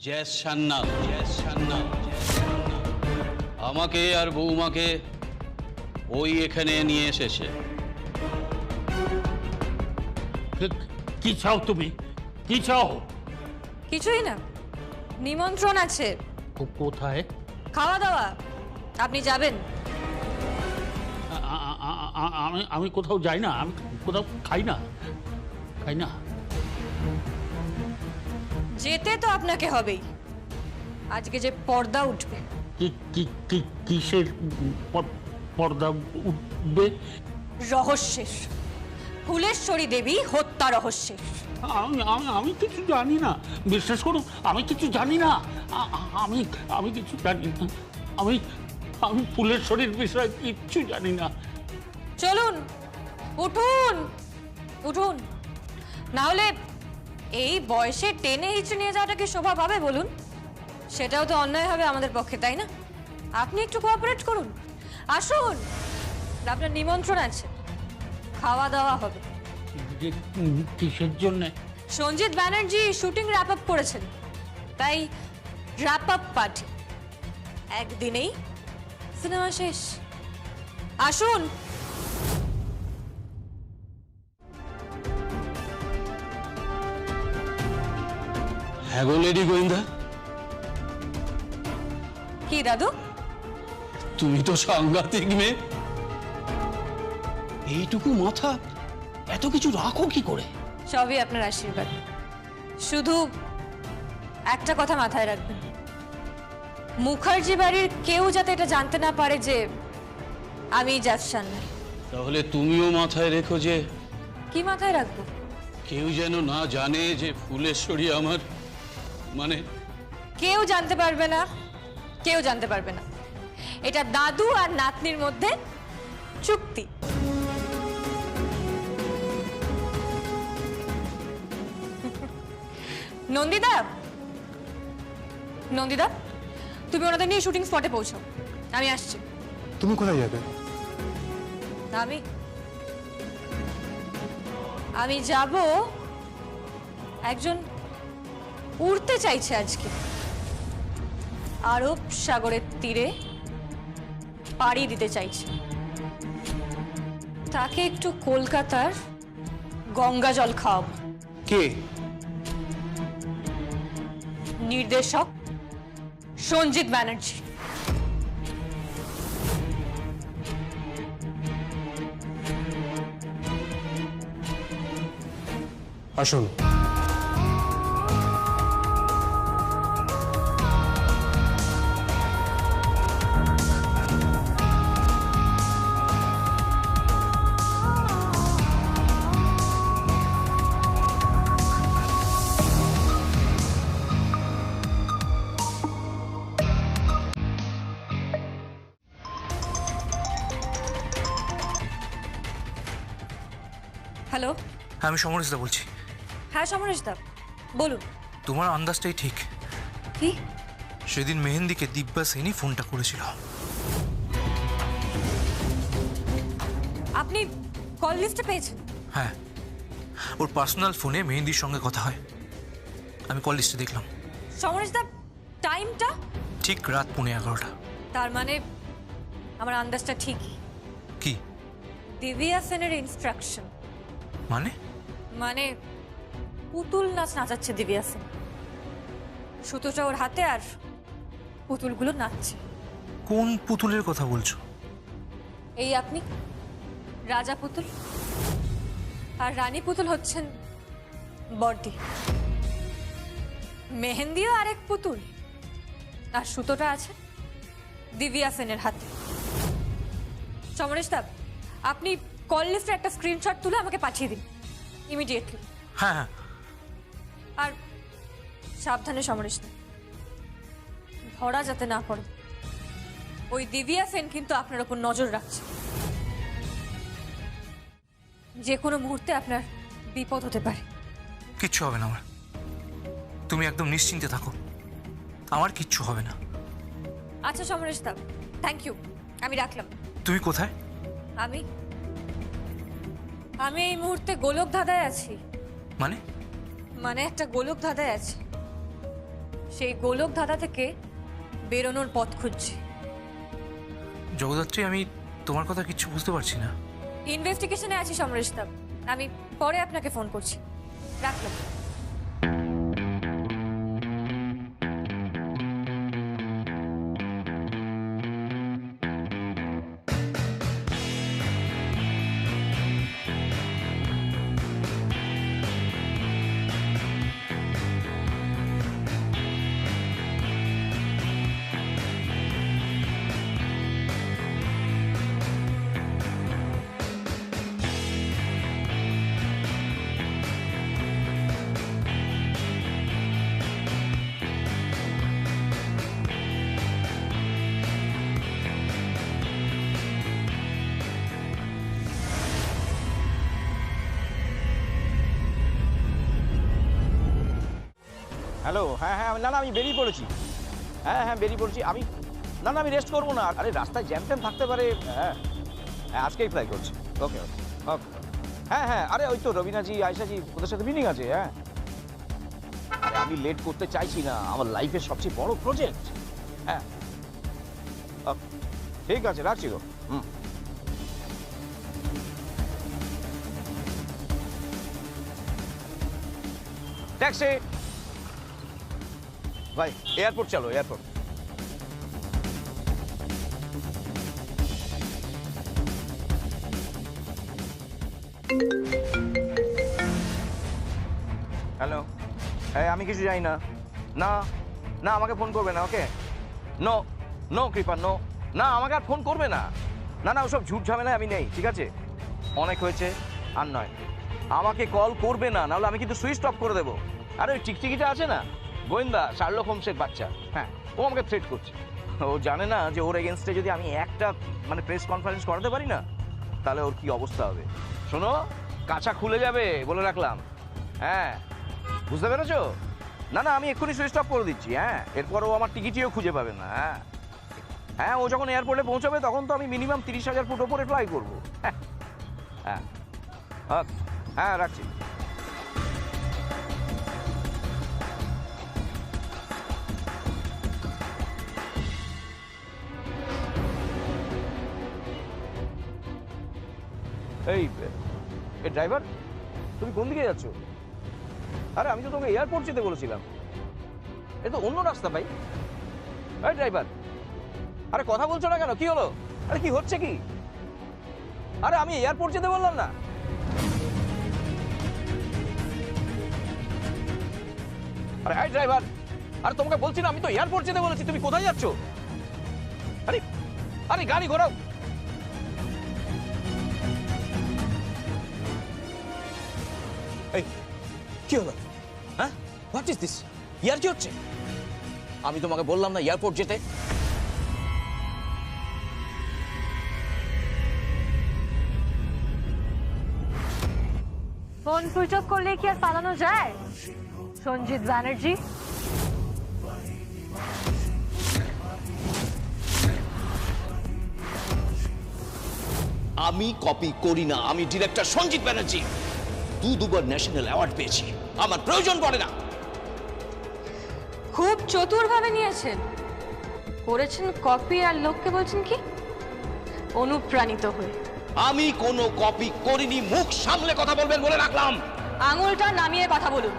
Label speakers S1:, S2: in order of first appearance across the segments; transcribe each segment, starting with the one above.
S1: JS Sanyal, JS Sanyal আমাকে আর বৌমাকে ওই এখানে নিয়ে এসেছে।
S2: কি চাও তুমি? কি চাও?
S3: কিছুই না, নিমন্ত্রণ আছে।
S2: কোথায়?
S3: খাওয়া দাওয়া, আপনি যাবেন?
S2: আমি কোথাও যাই না, আমি কোথাও খাই না।
S3: যেতে তো আপনাকে হবেই। আজকে যে পর্দা উঠবে।
S2: কিসের পর্দা উঠবে?
S3: রহস্যের, ফুলেশ্বরী দেবী হত্যা রহস্যের।
S2: আমি কিছু জানি না, বিশ্বাস করুন, আমি কিছু জানি না। আমি কিছু জানি না। আমি ফুলেশ্বরীর বিষয়ে কিচ্ছু জানি না।
S3: চলুন, উঠুন উঠুন, না হলে এই বয়সে টেনে হিচড়ে নিয়ে যাওয়াটা কি শোভা পাবে বলুন? সেটাও তো অন্যায় হবে আমাদের পক্ষে, তাই না? আপনি একটু কোঅপারেট করুন, আসুন। আপনার নিমন্ত্রণ আছে, খাওয়া দাওয়া হবে।
S2: কিসের জন্য?
S3: Sanjit Banerjee shooting wrap up করেছেন, তাই র্যাপ আপ পার্টি। একদিনেই সিনেমা শেষ। আসুন।
S1: হ্যাঁ গো লেডি গোয়েন্দা,
S3: কি দাদু?
S1: তুমি তো সাংঘাতিক মেয়ে। এইটুকু মাথা, এত কিছু রাখো কি করে?
S3: সবই আপনার আশীর্বাদ। শুধু একটা কথা মাথায় রাখবেন, মুখার্জি বাড়ির কেউ যাতে এটা জানতে না পারে যে আমি জেস সান্যাল।
S1: তাহলে তুমিও মাথায় রেখো যে
S3: কি মাথায় রাখবো?
S1: কেউ যেন না জানে যে ফুলেশ্বরী আমার, মানে
S3: কেউ জানতে পারবে না, কেউ জানতে পারবে না। এটা দাদু আর নাতনির মধ্যে চুক্তি। নন্দিদা, নন্দিদা, তুমি ওনাদের নিয়ে শুটিং স্পটে পৌঁছাও, আমি আসছি।
S4: তুমি কোথায় যাবে?
S3: আমি আমি যাব, একজন উড়তে চাইছে আজকে আরব সাগরের তীরে পাড়ি দিতে চাইছে। তাকে একটু কলকাতার গঙ্গা জল খাওয়াবো।
S4: কে?
S3: নির্দেশক সঞ্জিত ব্যানার্জি।
S4: আসুন।
S3: হ্যালো,
S5: আমি সমরেশদা বলছি।
S3: হ্যাঁ সমরেশ দা, বলুন।
S5: তোমার আন্দাজটাই ঠিক।
S3: কি?
S5: সেদিন মেহেন্দিকে দিব্যা সেনই ফোনটা করেছিল।
S3: আপনি কল লিস্টে পেয়েছেন?
S5: হ্যাঁ, ওর পার্সোনাল ফোনে মেহেন্দির সঙ্গে কথা হয়। আমি কল লিস্টে দেখলাম।
S3: সমরেশ দা, টাইমটা
S5: ঠিক রাত 11:15।
S3: তার মানে আমার আন্দাজটা ঠিকই।
S5: কি
S3: দিব্যা সেনের ইনস্ট্রাকশন।
S5: মানে?
S3: মানে পুতুল নাচ নাচাচ্ছে দিব্যা সেন, সুতোটা ওর হাতে আর পুতুলগুলো নাচছে।
S5: কোন পুতুলের কথা বলছো?
S3: এই আপনি, রাজা পুতুল, আর রানী পুতুল হচ্ছেন বর্দি। মেহেন্দিও আরেক পুতুল, আর সুতোটা আছে দিব্যা সেনের হাতে। সমরেশ দা, আপনি কল লিস্টের একটা স্ক্রিনশট তুলে আমাকে পাঠিয়ে দিন ইমিডিয়েটলি।
S5: হ্যাঁ হ্যাঁ।
S3: আর সাবধানে সমরেশ দা, ধরা যাতে না পড়ে। ওই দিব্যা সেন কিন্তু আপনার উপর নজর রাখছে। যে কোনো মুহূর্তে আপনার বিপদ হতে পারে।
S5: কিচ্ছু হবে না আমার, তুমি একদম নিশ্চিন্তে থাকো, আমার কিচ্ছু হবে না।
S3: আচ্ছা সমরেশ দা, থ্যাংক ইউ, আমি রাখলাম।
S5: তুমি কোথায়?
S3: আমি আমি এই মুহূর্তে গোলক ধাঁধায় আছি।
S5: মানে?
S3: মানে একটা গোলক ধাঁধায় আছি। সেই গোলক ধাঁধা থেকে বেরোনোর পথ খুঁজছি।
S5: জগদ্ধাত্রী, আমি তোমার কথা কিচ্ছু বুঝতে পারছি না।
S3: ইনভেস্টিগেশনে আছি সমরেশ দা, আমি পরে আপনাকে ফোন করছি, রাখলাম।
S6: হ্যালো, হ্যাঁ হ্যাঁ, না না আমি বেরিয়ে পড়েছি। হ্যাঁ হ্যাঁ বেরিয়ে পড়েছি আমি। না না আমি রেস্ট করবো না, আরে রাস্তায় জ্যাম ট্যাম থাকতে পারে। হ্যাঁ হ্যাঁ আজকেই ফ্লাই করছি। ওকে ওকে ওকে। হ্যাঁ হ্যাঁ, আরে ওই তো রবিনাজি আয়সাজি ওদের সাথে মিটিং আছে। হ্যাঁ আরে আমি লেট করতে চাইছি না, আমার লাইফের সবচেয়ে বড় প্রজেক্ট। হ্যাঁ ওকে, ঠিক আছে রাখছি গো। হুম। ট্যাক্সি ভাই, এয়ারপোর্ট চলো, এয়ারপোর্ট। হ্যালো, হ্যাঁ আমি কিছু জানি না। না না আমাকে ফোন করবে না। ওকে, নো নো কৃপা, নো। না আমাকে আর ফোন করবে না। না না ওসব ঝুট ঝামেলায় আমি নেই, ঠিক আছে? অনেক হয়েছে, আর নয়। আমাকে কল করবে না, নাহলে আমি কিন্তু সুইচ অফ করে দেবো। আরে ওই টিকটিকিটা আছে না, গোয়েন্দা শার্লক হোমসের বাচ্চা, হ্যাঁ ও আমাকে থ্রেট করছে। ও জানে না যে ওর এগেনস্টে যদি আমি একটা মানে প্রেস কনফারেন্স করাতে পারি না, তাহলে ওর কি অবস্থা হবে। শোনো, কাঁচা খুলে যাবে বলে রাখলাম। হ্যাঁ বুঝতে পেরেছো? না না আমি এক্ষুনি সুইচ অফ করে দিচ্ছি। হ্যাঁ এরপর ও আমার টিকিটিও খুঁজে পাবে না। হ্যাঁ হ্যাঁ, ও যখন এয়ারপোর্টে পৌঁছাবে তখন তো আমি মিনিমাম 30,000 ফুট ওপরে ফ্লাই করবো। হ্যাঁ হ্যাঁ হ্যাঁ রাখছি। এই ড্রাইভার, তুমি কোন দিকে যাচ্ছ? আরে আমি তো তোমাকে এয়ারপোর্ট যেতে বলেছিলাম, এ তো অন্য রাস্তা ভাই। এই ড্রাইভার, আরে কথা বলছো না কেন? কি হলো? আরে কি হচ্ছে কি? আরে আমি এয়ারপোর্ট যেতে বললাম না? আরে এই ড্রাইভার, আরে তোমাকে বলছি না আমি তো এয়ারপোর্ট যেতে বলেছি, তুমি কোথায় যাচ্ছ? আরে আরে গাড়ি ঘোরাও। এই কি হলো? হ্যাঁ হোয়াট ইজ দিস? ইয়ার কি হচ্ছে? আমি তোমাকে বললাম না এয়ারপোর্ট যেতে?
S3: ফোন সুইচ অফ করলে কি আর পালানো যায় সঞ্জিত ব্যানার্জি?
S7: আমি কপি করি না, আমি ডিরেক্টর সঞ্জিত ব্যানার্জি। দুবার ন্যাশনাল অ্যাওয়ার্ড পেয়েছি, আমার প্রয়োজন পড়ে না।
S3: খুব চতুরভাবে নিয়েছেন, করেছেন কপি আর লোককে বলছেন কি অনুপ্রাণিত হয়ে।
S7: আমি কোনো কপি করিনি, মুখ সামলে কথা বলবেন বলে রাখলাম।
S3: আঙুলটা নামিয়ে কথা বলুন।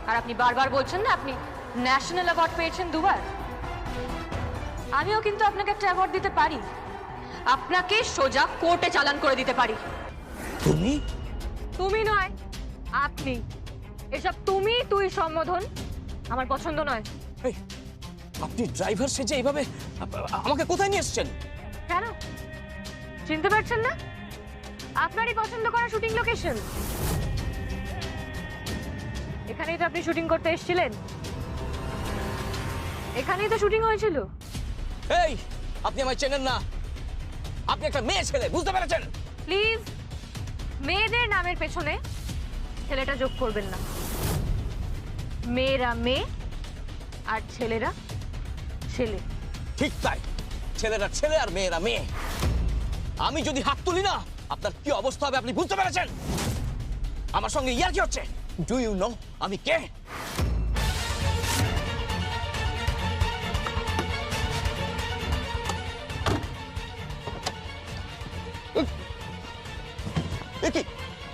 S3: আর আপনি বারবার বলছেন না আপনি ন্যাশনাল অ্যাওয়ার্ড পেয়েছেন দুবার। আমিও কিন্তু আপনাকে একটা অ্যাওয়ার্ড দিতে পারি, আপনাকে সোজা কোর্টে চালান করে দিতে পারি।
S7: তুমি?
S3: তুমি নয়, আপনি। এসব তুমি তুই সম্বোধন আমার পছন্দ নয়।
S7: এই, আপনি ড্রাইভার সেজে এইভাবে আমাকে কোথায় নিয়ে এসেছেন?
S3: কেন চিনতে পারছেন না? আপনারই পছন্দ করা শুটিং লোকেশন। এখানেই তো আপনি শুটিং করতে এসেছিলেন, এখানেই তো শুটিং হয়েছিল।
S7: এই, আপনি আমায় চেনেন না, আপনি একটা মেয়ে ছেলে, বুঝতে পেরেছেন?
S3: প্লিজ মেয়েদের নামের পেছনে ছেলেটা যোগ করবেন না। মেয়েরা মেয়ে আর ছেলেরা ছেলে।
S7: ঠিক তাই, ছেলেরা ছেলে আর মেয়েরা মেয়ে। আমি যদি হাত তুলি না, আপনার কি অবস্থা হবে আপনি বুঝতে পেরেছেন? আমার সঙ্গে ইয়ার কি হচ্ছে? ডু ইউ নো আমি কে?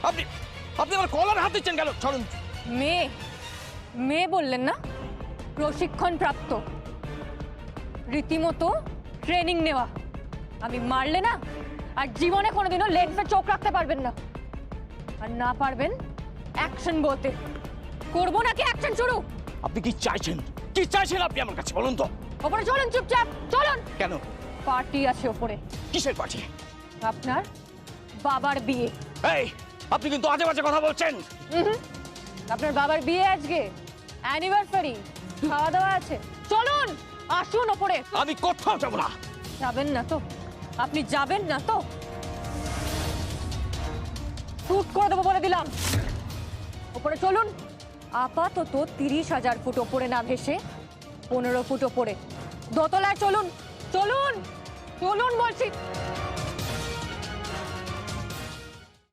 S7: আপনি আপনি আমার কলার হাত দিচ্ছেন কেন? ছাড়ুন।
S3: মেয়ে মেয়ে বললেন না? প্রশিক্ষণ প্রাপ্ত, রীতিমতো ট্রেনিং নেওয়া। আমি মারলে না আর জীবনে কোনোদিনও লেন্সে চোখ রাখতে পারবেন না। আর না পারবেন অ্যাকশন বলতে। করবো নাকি অ্যাকশন শুরু?
S7: আপনি কি চাইছেন? কি চাইছেন আপনি আমার কাছে বলুন তো?
S3: ওপরে চলুন, চুপচাপ চলুন।
S7: কেন?
S3: পার্টি আছে ওপরে।
S7: কিসের পার্টি?
S3: আপনার বাবার বিয়ে।
S7: এই, আপনি কিন্তু আজে বাজে কথা বলছেন।
S3: আপনার বাবার বিয়ে আজকে, অ্যানিভার্সারি, খাওয়া দাওয়া আছে। চলুন, আসুন ওপরে।
S7: আমি কোথাও যাব না।
S3: যাবেন না তো? আপনি যাবেন না তো? শুট করে দেবো বলে দিলাম। ওপরে চলুন। আপাতত 30,000 ফুট ওপরে না ভেসে 15 ফুট ওপরে দোতলায় চলুন। চলুন চলুন বলছি।